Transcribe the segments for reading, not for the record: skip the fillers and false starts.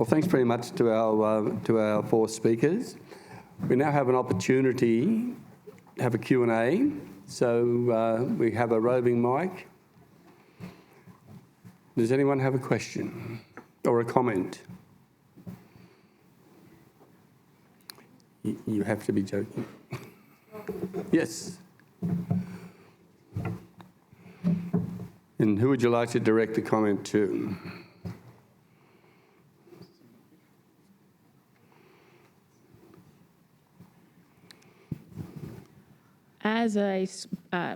Well, thanks very much to our four speakers. We now have an opportunity to have a Q&A. So we have a roving mic. Does anyone have a question or a comment? You have to be joking. Yes. And who would you like to direct the comment to?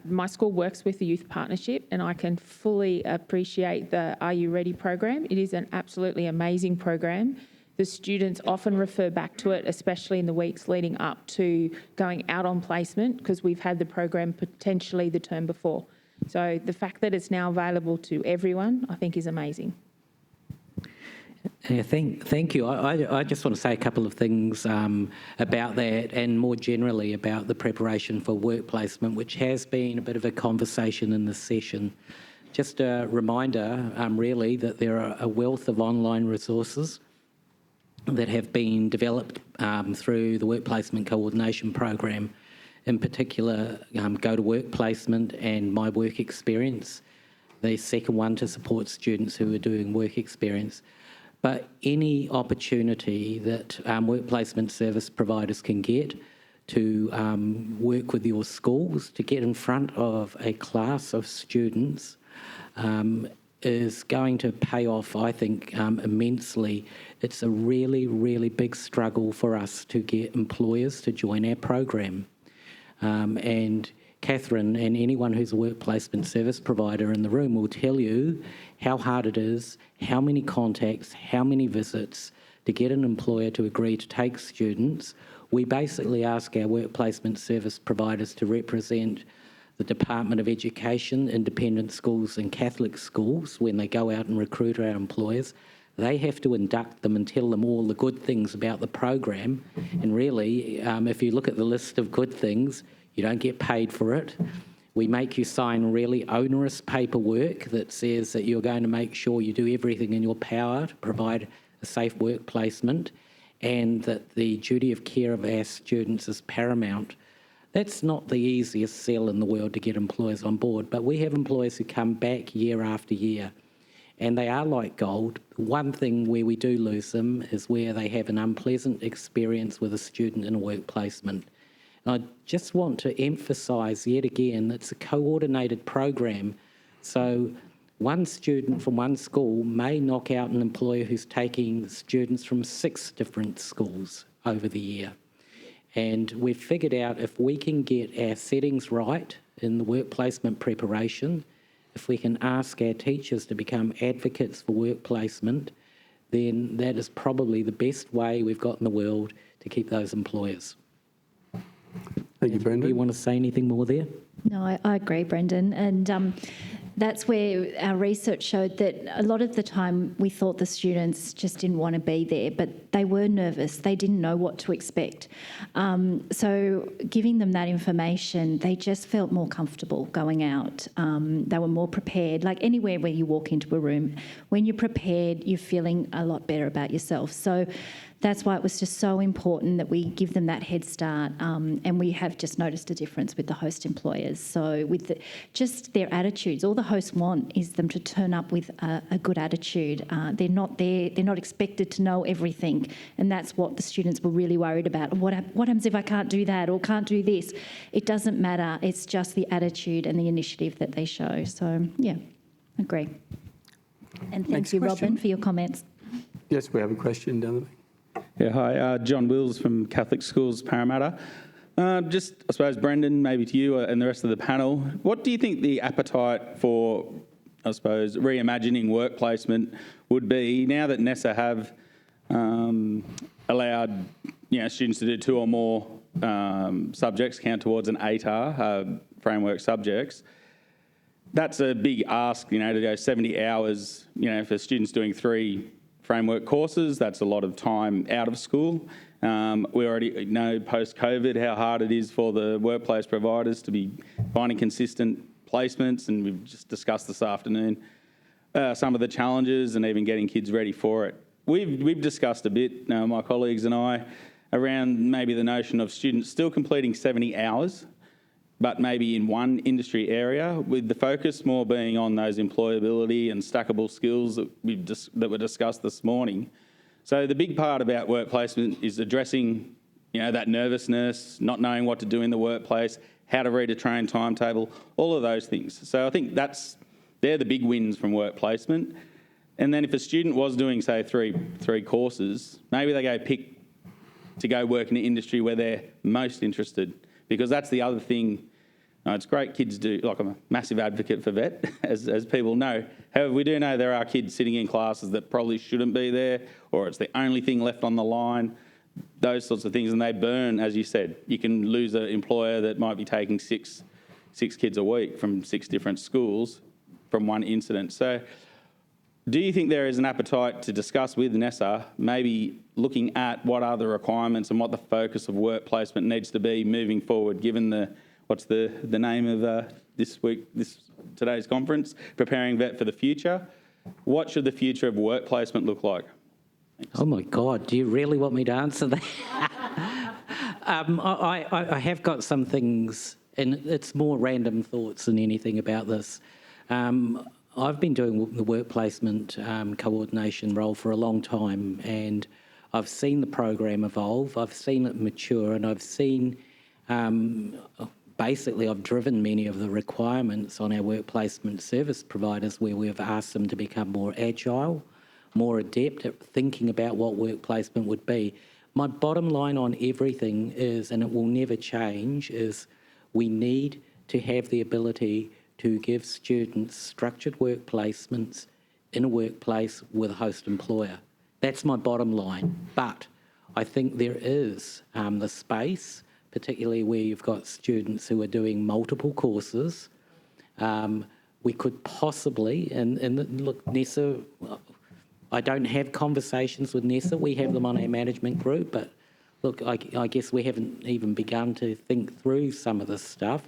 My school works with the Youth Partnership, and I can fully appreciate the Are You Ready program. It is an absolutely amazing program. The students often refer back to it, especially in the weeks leading up to going out on placement, because we've had the program potentially the term before. So the fact that it's now available to everyone, I think, is amazing. Yeah, thank you. I just want to say a couple of things about that, and more generally about the preparation for work placement, which has been a bit of a conversation in this session. Just a reminder, really, that there are a wealth of online resources that have been developed through the Work Placement Coordination Program, in particular Go to Work Placement and My Work Experience, the second one to support students who are doing work experience. But any opportunity that work placement service providers can get to work with your schools, to get in front of a class of students, is going to pay off, I think, immensely. It's a really, really big struggle for us to get employers to join our program. And Cathryn and anyone who's a work placement service provider in the room will tell you how hard it is, how many contacts, how many visits to get an employer to agree to take students. We basically ask our work placement service providers to represent the Department of Education, independent schools and Catholic schools when they go out and recruit our employers. They have to induct them and tell them all the good things about the program. And really, if you look at the list of good things, you don't get paid for it. We make you sign really onerous paperwork that says that you're going to make sure you do everything in your power to provide a safe work placement, and that the duty of care of our students is paramount. That's not the easiest sell in the world to get employers on board, but we have employers who come back year after year, and they are like gold. One thing where we do lose them is where they have an unpleasant experience with a student in a work placement. I just want to emphasise yet again, it's a coordinated program. So one student from one school may knock out an employer who's taking students from 6 different schools over the year. And we've figured out if we can get our settings right in the work placement preparation, if we can ask our teachers to become advocates for work placement, then that is probably the best way we've got in the world to keep those employers. Thank you, Brendan. Do you want to say anything more there? No, I agree, Brendan. And that's where our research showed that a lot of the time we thought the students just didn't want to be there, but they were nervous. They didn't know what to expect. So giving them that information, they just felt more comfortable going out. They were more prepared. Like anywhere where you walk into a room, when you're prepared, you're feeling a lot better about yourself. So that's why it was just so important that we give them that head start, and we have just noticed a difference with the host employers. So with just their attitudes, all the hosts want is them to turn up with a good attitude. They're not expected to know everything, and that's what the students were really worried about. What happens if I can't do that or can't do this? It doesn't matter. It's just the attitude and the initiative that they show. So yeah, agree. And thank you, Robin, for your comments. Yes, we have a question down there. Yeah, hi, John Wills from Catholic Schools, Parramatta. Just, I suppose, Brendan, maybe to you and the rest of the panel, what do you think the appetite for, I suppose, reimagining work placement would be now that NESA have allowed students to do 2 or more subjects count towards an ATAR, framework subjects? That's a big ask, to go 70 hours, for students doing 3 framework courses. That's a lot of time out of school. We already know post-COVID how hard it is for the workplace providers to be finding consistent placements, and we've just discussed this afternoon some of the challenges and even getting kids ready for it. we've discussed a bit, my colleagues and I, around maybe the notion of students still completing 70 hours, but maybe in one industry area, with the focus more being on those employability and stackable skills that were discussed this morning. So the big part about work placement is addressing, that nervousness, not knowing what to do in the workplace, how to read a train timetable, all of those things. So I think they're the big wins from work placement. And then if a student was doing, say, three courses, maybe they pick to go work in an industry where they're most interested, because that's the other thing. It's great kids do, like I'm a massive advocate for vet, as people know. However, we do know there are kids sitting in classes that probably shouldn't be there, or it's the only thing left on the line, those sorts of things, and they burn, as you said. You can lose an employer that might be taking six kids a week from 6 different schools from one incident. So do you think there is an appetite to discuss with NESA, maybe looking at what are the requirements and what the focus of work placement needs to be moving forward, given what's the name of today's conference, Preparing Vet for the Future? What should the future of work placement look like? Thanks. Oh my God, do you really want me to answer that? I have got some things, and it's more random thoughts than anything about this. I've been doing the work placement coordination role for a long time, and I've seen the program evolve, I've seen it mature, and I've seen, basically I've driven many of the requirements on our work placement service providers where we've asked them to become more agile, more adept at thinking about what work placement would be. My bottom line on everything is, and it will never change, is we need to have the ability to give students structured work placements in a workplace with a host employer. That's my bottom line. But I think there is the space, particularly where you've got students who are doing multiple courses. We could possibly, and look, NESA, I don't have conversations with NESA. We have them on our management group, but look, I guess we haven't even begun to think through some of this stuff.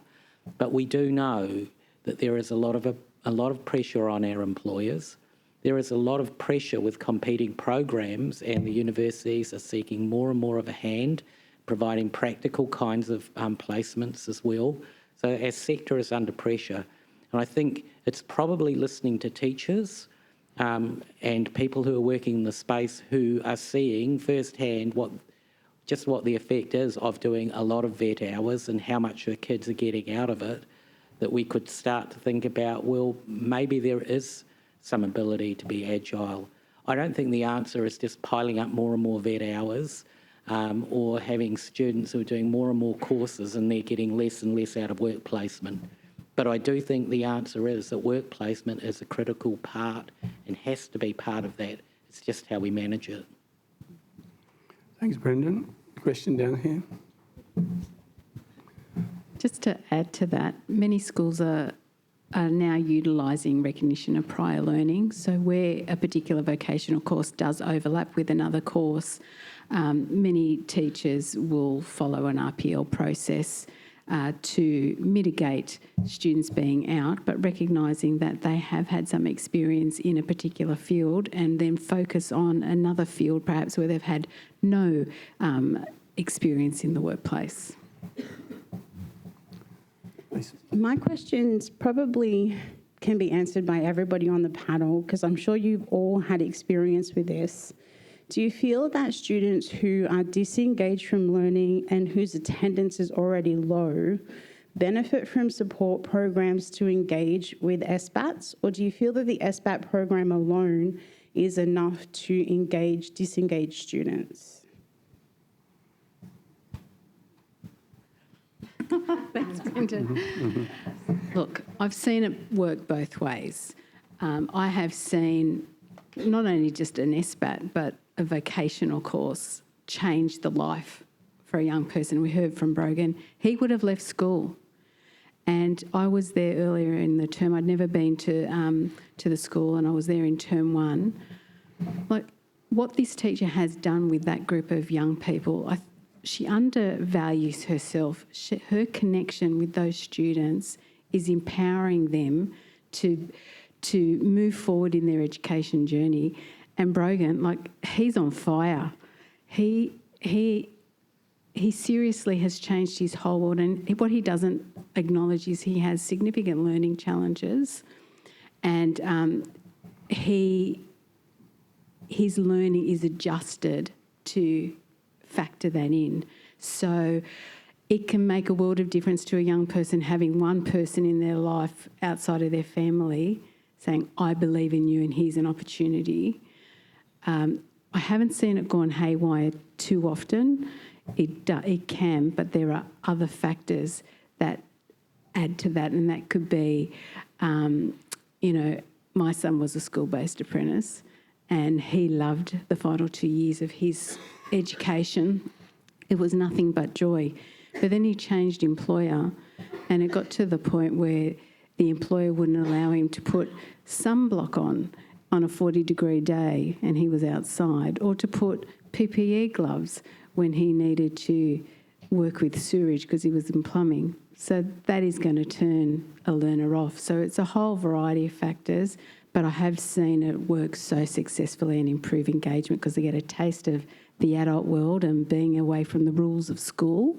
But we do know that there is a lot of pressure on our employers. There is a lot of pressure with competing programs, and the universities are seeking more and more of a hand, providing practical kinds of placements as well. So our sector is under pressure. And I think it's probably listening to teachers and people who are working in the space who are seeing firsthand what the effect is of doing a lot of vet hours and how much the kids are getting out of it, that we could start to think about, well, maybe there is some ability to be agile. I don't think the answer is just piling up more and more vet hours or having students who are doing more and more courses and they're getting less and less out of work placement. But I do think the answer is that work placement is a critical part and has to be part of that. It's just how we manage it. Thanks, Brendan. Question down here. Just to add to that, many schools are now utilising recognition of prior learning. So where a particular vocational course does overlap with another course, many teachers will follow an RPL process to mitigate students being out, but recognising that they have had some experience in a particular field and then focus on another field perhaps where they've had no experience in the workplace. My questions probably can be answered by everybody on the panel because I'm sure you've all had experience with this. Do you feel that students who are disengaged from learning and whose attendance is already low benefit from support programs to engage with SBATs, or do you feel that the SBAT program alone is enough to engage disengaged students? Thanks, Brendan. Look, I've seen it work both ways. I have seen not only just an SBAT, but a vocational course change the life for a young person. We heard from Brogan. He would have left school. And I was there earlier in the term. I'd never been to the school, and I was there in term 1. Like, what this teacher has done with that group of young people, she undervalues herself. Her connection with those students is empowering them to move forward in their education journey. and Brogan, like, he's on fire. He seriously has changed his whole world, and what he doesn't acknowledge is he has significant learning challenges, and his learning is adjusted to factor that in. So it can make a world of difference to a young person having one person in their life outside of their family saying, I believe in you and here's an opportunity. I haven't seen it gone haywire too often. It can, but there are other factors that add to that, and that could be, my son was a school-based apprentice and he loved the final 2 years of his education. It was nothing but joy. But then he changed employer, and it got to the point where the employer wouldn't allow him to put sunblock on a 40-degree day and he was outside, or to put PPE gloves when he needed to work with sewage because he was in plumbing. So that is going to turn a learner off. So it's a whole variety of factors, but I have seen it work so successfully and improve engagement because they get a taste of the adult world and being away from the rules of school.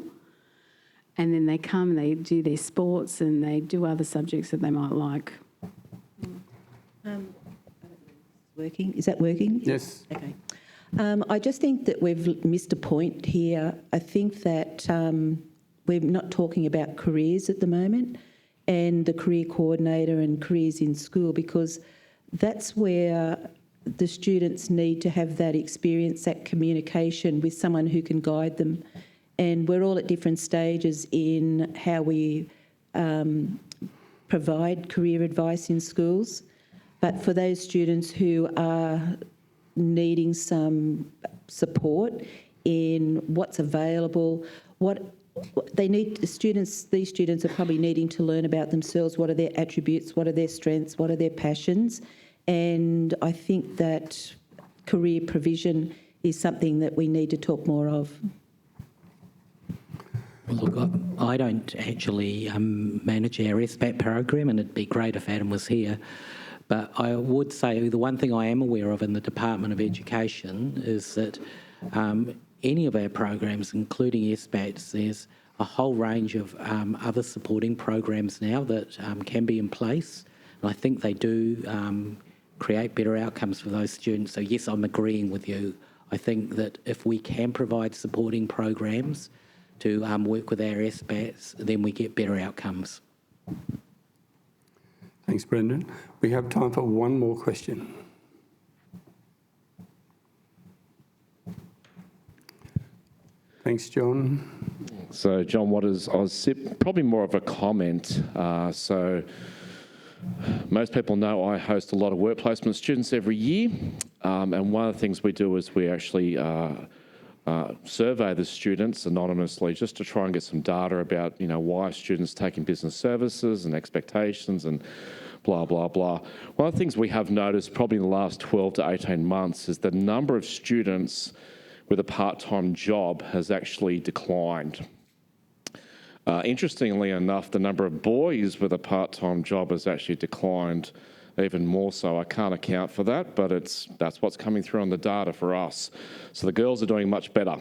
And then they come and they do their sports and they do other subjects that they might like. Working? Is that working? Yes. Okay. I just think that we've missed a point here. I think that we're not talking about careers at the moment and the career coordinator and careers in school, because that's where the students need to have that experience, that communication with someone who can guide them. And we're all at different stages in how we provide career advice in schools. But for those students who are needing some support in what's available, what they need, these students are probably needing to learn about themselves. What are their attributes? What are their strengths? What are their passions? And I think that career provision is something that we need to talk more of. Well, look, I don't actually manage our SBAT program, and it'd be great if Adam was here. But I would say the one thing I am aware of in the Department of Education is that any of our programs, including SBATs, there's a whole range of other supporting programs now that can be in place. And I think they do create better outcomes for those students. So yes, I'm agreeing with you. I think that if we can provide supporting programs to work with our SBATs, then we get better outcomes. Thanks, Brendan. We have time for one more question. Thanks, John. So, John Waters, OzSIP, probably more of a comment. So, most people know I host a lot of work placement students every year, and one of the things we do is we actually survey the students anonymously just to try and get some data about, why students taking business services and expectations and blah, blah, blah. One of the things we have noticed probably in the last 12 to 18 months is the number of students with a part-time job has actually declined. Interestingly enough, the number of boys with a part-time job has actually declined even more so. I can't account for that, but that's what's coming through on the data for us. So the girls are doing much better.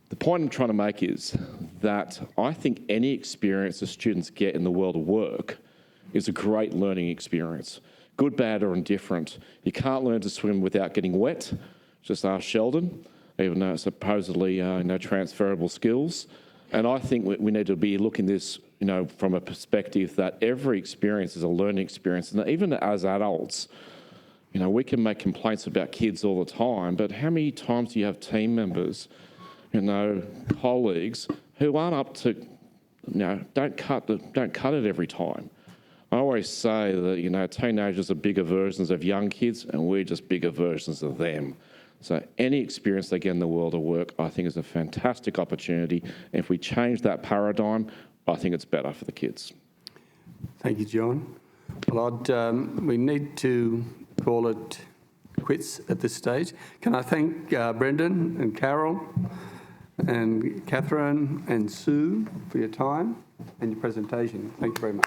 The point I'm trying to make is that I think any experience the students get in the world of work is a great learning experience. Good, bad, or indifferent. You can't learn to swim without getting wet. Just ask Sheldon, even though it's supposedly transferable skills. And I think we need to be looking this, from a perspective that every experience is a learning experience. And even as adults, we can make complaints about kids all the time, but how many times do you have team members, colleagues who aren't up to, don't cut it every time? I always say that, teenagers are bigger versions of young kids and we're just bigger versions of them. So any experience they get in the world of work, I think is a fantastic opportunity. And if we change that paradigm, I think it's better for the kids. Thank you, John. Well, we need to call it quits at this stage. Can I thank Brendan and Carol and Cathryn and Sue for your time and your presentation. Thank you very much.